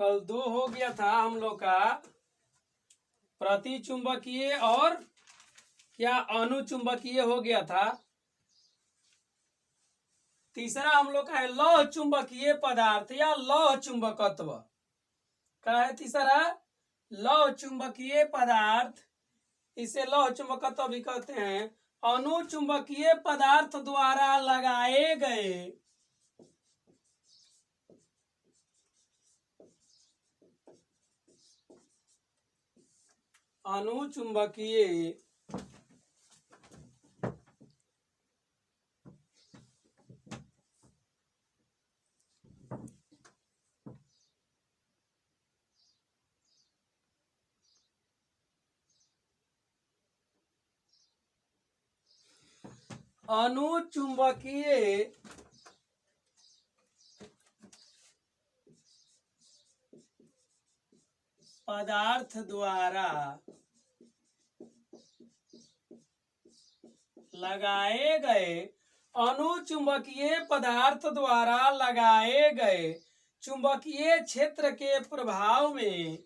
कल 2 हो गया था हम लोग का प्रतिचुंबकीय और क्या अनुचुंबकीय हो गया था। तीसरा हम लोग का है लौह चुंबकीय पदार्थ या लौह चुंबकत्व। क्या है तीसरा? लौह चुंबकीय पदार्थ, इसे लौह चुंबकत्व भी कहते हैं। अनुचुंबकीय पदार्थ द्वारा लगाए गए अनुचुंबकीय अनुचुंबकीय पदार्थ द्वारा लगाए गए अनुचुंबकीय पदार्थ द्वारा लगाए गए चुंबकीय क्षेत्र के प्रभाव में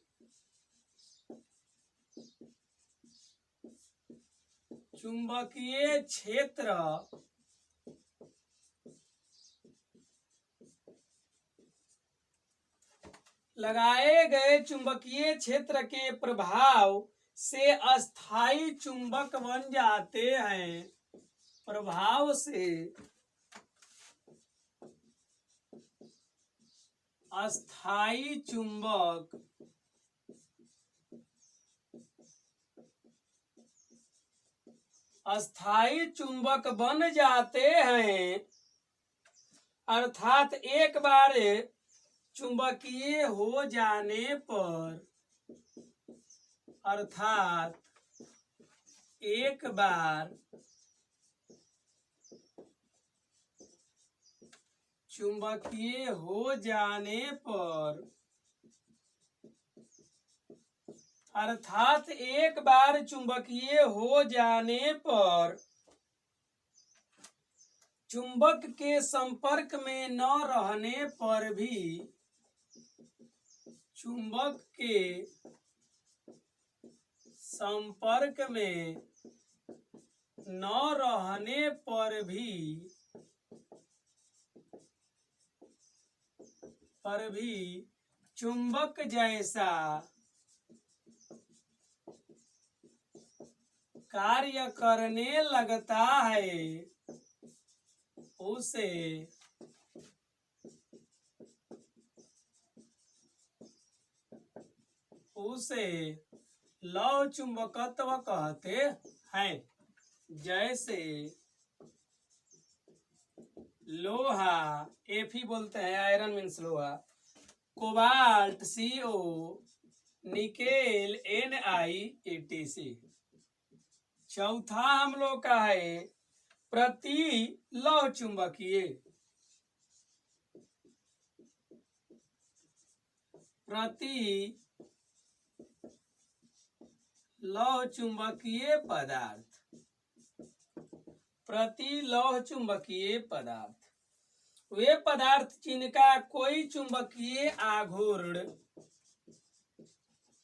चुंबकीय क्षेत्र लगाए गए चुंबकीय क्षेत्र के प्रभाव से अस्थायी चुंबक बन जाते हैं। प्रभाव से अस्थायी चुंबक अस्थायी चुंबक बन जाते हैं, अर्थात एक बार चुंबकीय हो जाने पर अर्थात एक बार चुंबकीय हो जाने पर अर्थात एक बार चुंबकीय हो जाने पर चुंबक के संपर्क में न रहने पर भी चुंबक के संपर्क में न रहने पर भी चुंबक जैसा कार्य करने लगता है, उसे लौह चुंबकत्व कहते हैं। जैसे लोहा, Fe बोलते हैं, आयरन मीन्स लोहा, cobalt CO, nickel Ni etc। चौथा हम लोग का है प्रति लौह चुंबकीय। प्रति लौह चुंबकीय पदार्थ, प्रति लौह चुंबकीय पदार्थ वे पदार्थ जिनका कोई चुंबकीय आघूर्ण,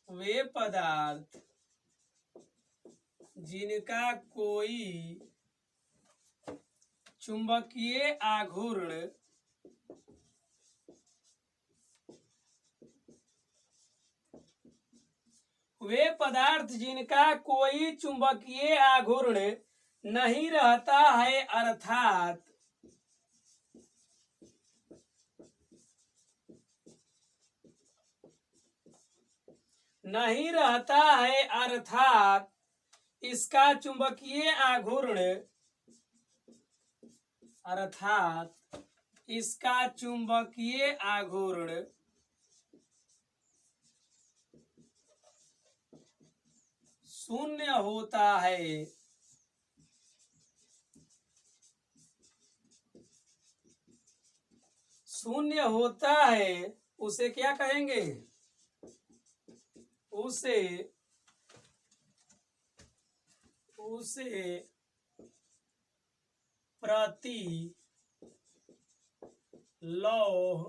वे पदार्थ जिनका कोई चुंबकीय आघूर्ण वे पदार्थ जिनका कोई चुंबकीय आघूर्ण नहीं रहता है, अर्थात नहीं रहता है, अर्थात इसका चुंबकीय आघूर्ण शून्य होता है। शून्य होता है उसे क्या कहेंगे? उसे प्रति लौह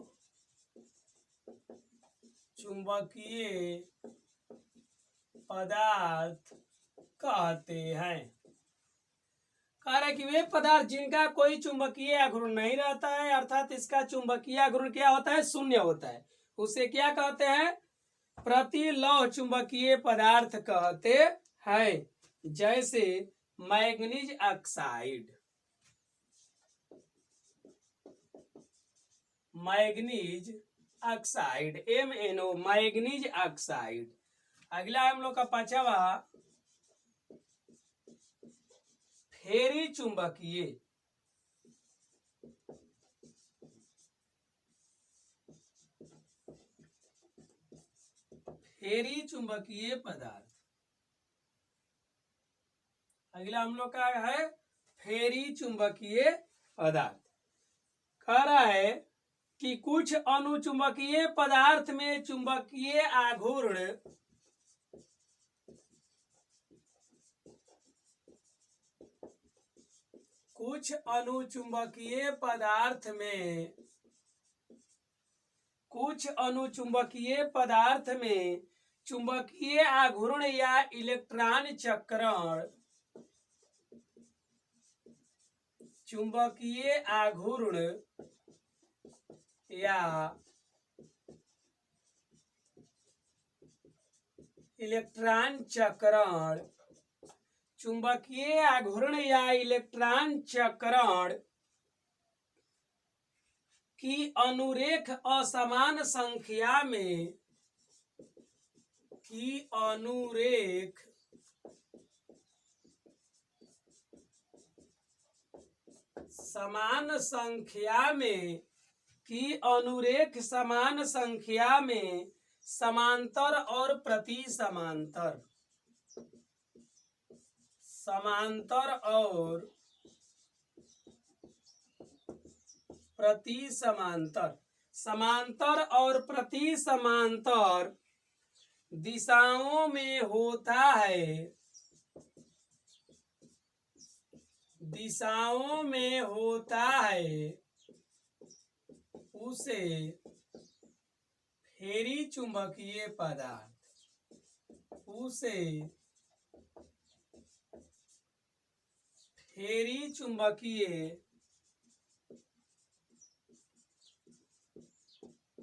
चुंबकीय पदार्थ कहते हैं। कह रहे कि वे पदार्थ जिनका कोई चुंबकीय आघूर्ण नहीं रहता है, अर्थात इसका चुंबकीय आघूर्ण क्या होता है, शून्य होता है, उसे क्या कहते हैं, प्रतिलौह चुंबकीय पदार्थ कहते हैं। जैसे manganese oxide, manganese oxide, MnO, manganese oxide. अगला हम लोग का पांचवा फेरी चुंबकीय, फेरी चुंबकीय पदार्थ। अगला हम लोग का है फेरी चुंबकीय पदार्थ। कह रहा है कि कुछ अनुचुंबकीय पदार्थ में चुंबकीय आघूर्ण कुछ अनुचुंबकीय पदार्थ में चुंबकीय आघूर्ण या इलेक्ट्रॉन चक्रण, चुंबकीय आघूर्ण या इलेक्ट्रॉन चक्रण, चुंबकीय आघूर्ण या इलेक्ट्रॉन चक्रण की अनुरेख असमान संख्या में, की अनुरेख समान संख्या में, की अनुरेख समान संख्या में समांतर और प्रति समांतर, समांतर और प्रति समांतर, समांतर और प्रति समांतर दिशाओं में होता है, दिशाओं में होता है, उसे फेरी चुंबकीय पदार्थ, उसे फेरी चुंबकीय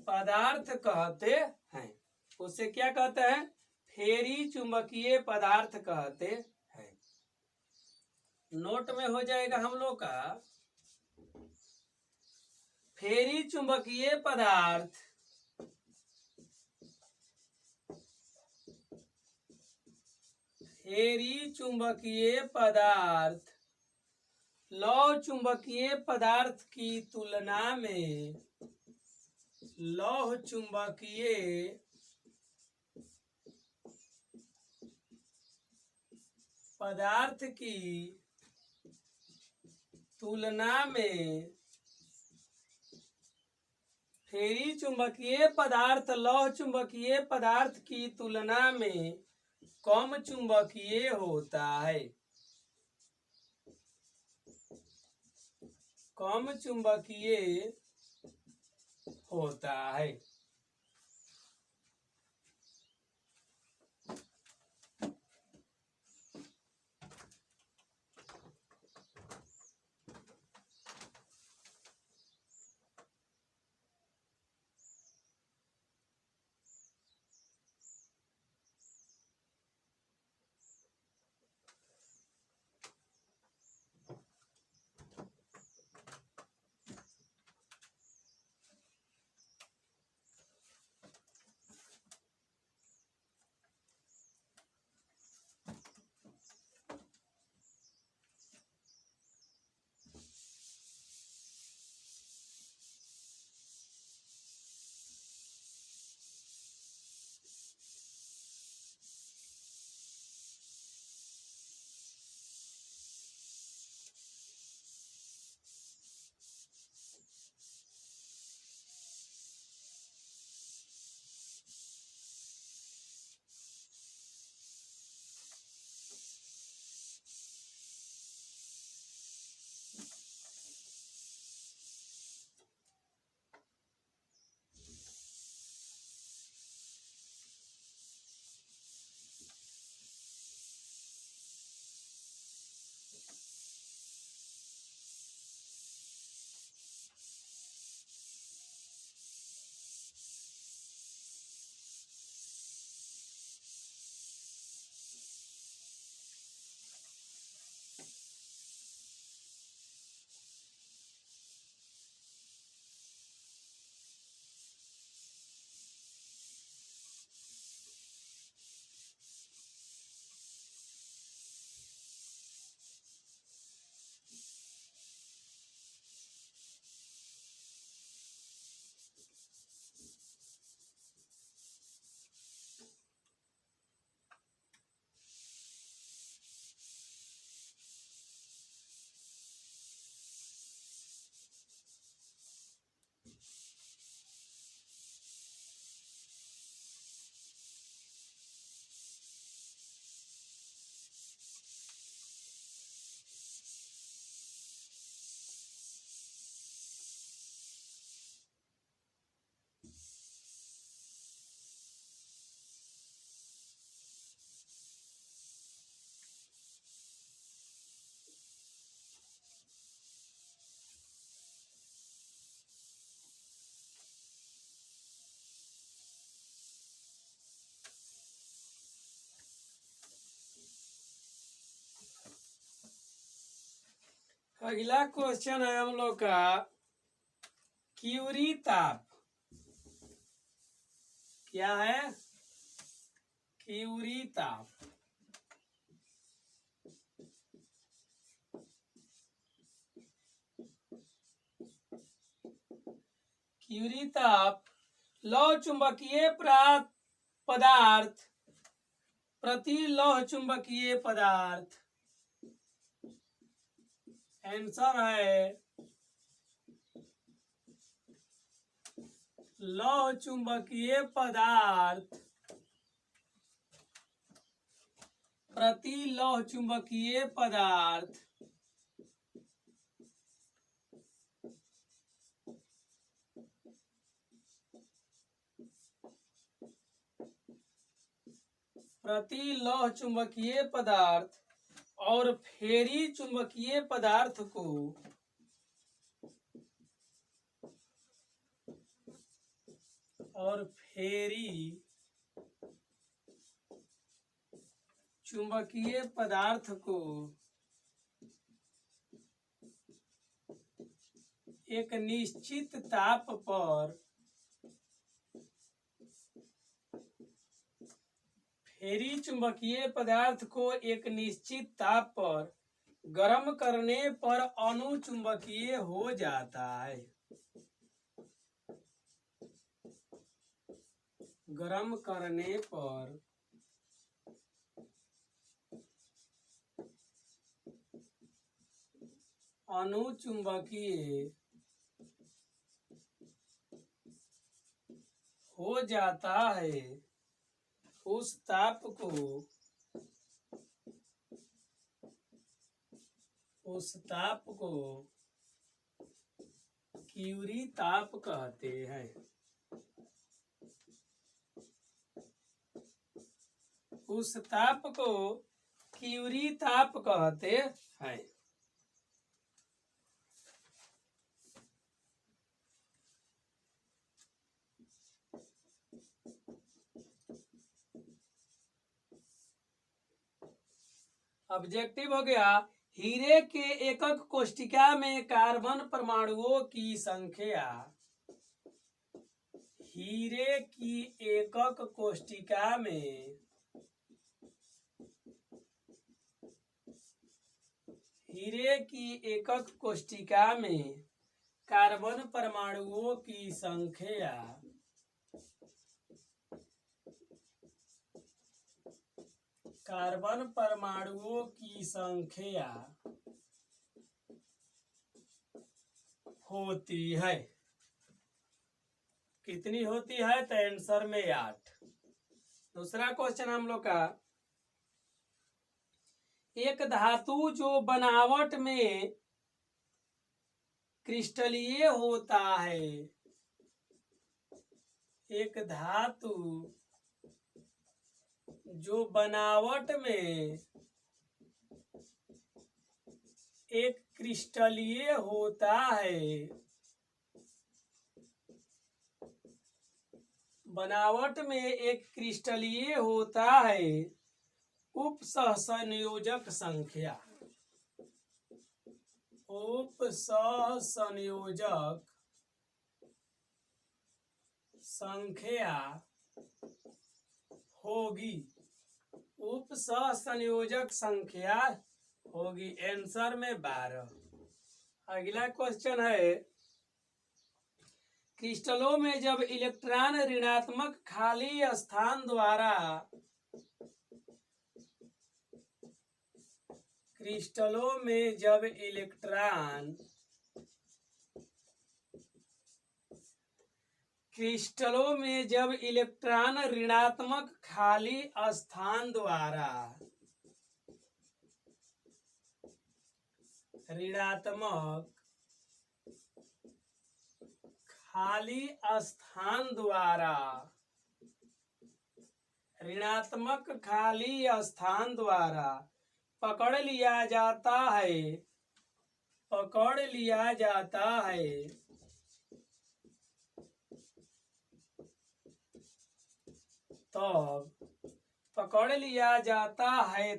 पदार्थ कहते हैं। उसे क्या कहते हैं, फेरी चुंबकीय पदार्थ कहते हैं। नोट में हो जाएगा हम लोग का फेरी चुंबकीय पदार्थ फेरी चुंबकीय पदार्थ लौह चुंबकीय पदार्थ की तुलना में, लौह चुंबकीय पदार्थ की तुलना में, फेरी चुंबकीय पदार्थ लौह चुंबकीय पदार्थ की तुलना में कम चुंबकीय होता है, कम चुंबकीय होता है। अगला क्वेश्चन है हम लोग का क्यूरी ताप। क्या है? क्यूरी ताप। क्यूरी ताप लौह चुंबकीय पदार्थ प्रति लौह चुंबकीय पदार्थ। आंसर है लौह चुंबकीय पदार्थ प्रति लौह चुंबकीय पदार्थ प्रति लौह चुंबकीय पदार्थ और फेरी चुंबकीय पदार्थ को चुंबकीय पदार्थ को एक निश्चित ताप पर फेरी चुंबकीय पदार्थ को एक निश्चित ताप पर गर्म करने पर अनुचुंबकीय हो जाता है। गर्म करने पर अनुचुंबकीय हो जाता है। उस ताप को क्यूरी ताप कहते हैं। उस ताप को क्यूरी ताप कहते हैं। ऑब्जेक्टिव हो गया, हीरे के एकक कोष्टिका में कार्बन परमाणुओं की संख्या। हीरे की एकक कोष्टिका में कार्बन परमाणुओं की संख्या होती है। कितनी होती है? तो आंसर में 8। दूसरा क्वेश्चन हम लोग का, एक धातु जो बनावट में क्रिस्टलीय होता है। एक धातु जो बनावट में एक क्रिस्टलीय होता है। बनावट में एक क्रिस्टलीय होता है। उपसहसंयोजक संख्या होगी। उपसहसंयोजक संख्या होगी। आंसर में 12। अगला क्वेश्चन है, क्रिस्टलों में जब इलेक्ट्रॉन ऋणात्मक खाली स्थान द्वारा ऋणात्मक खाली स्थान द्वारा ऋणात्मक खाली स्थान द्वारा पकड़ लिया जाता है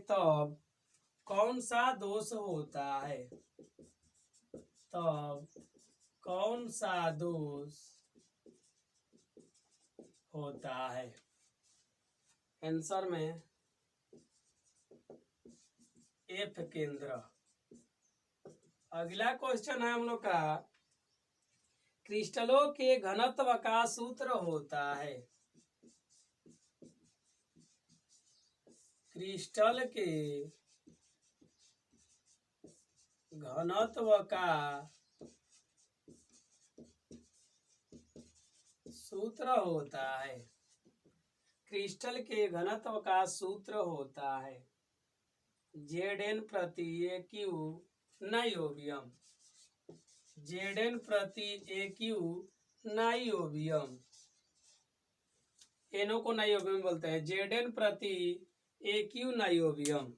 तब कौन सा दोष होता है? तब कौन सा दोष होता है? आंसर में एफ केंद्र। अगला क्वेश्चन है हम लोग का, क्रिस्टलों के घनत्व का सूत्र होता है। क्रिस्टल के घनत्व का सूत्र होता है। क्रिस्टल के घनत्व का सूत्र होता है Zn प्रति AQ नाइओबियम। Zn प्रति AQ नाइओबियम। एनो को नाइओबियम बोलते हैं। Zn प्रति AQ नाइओबियम।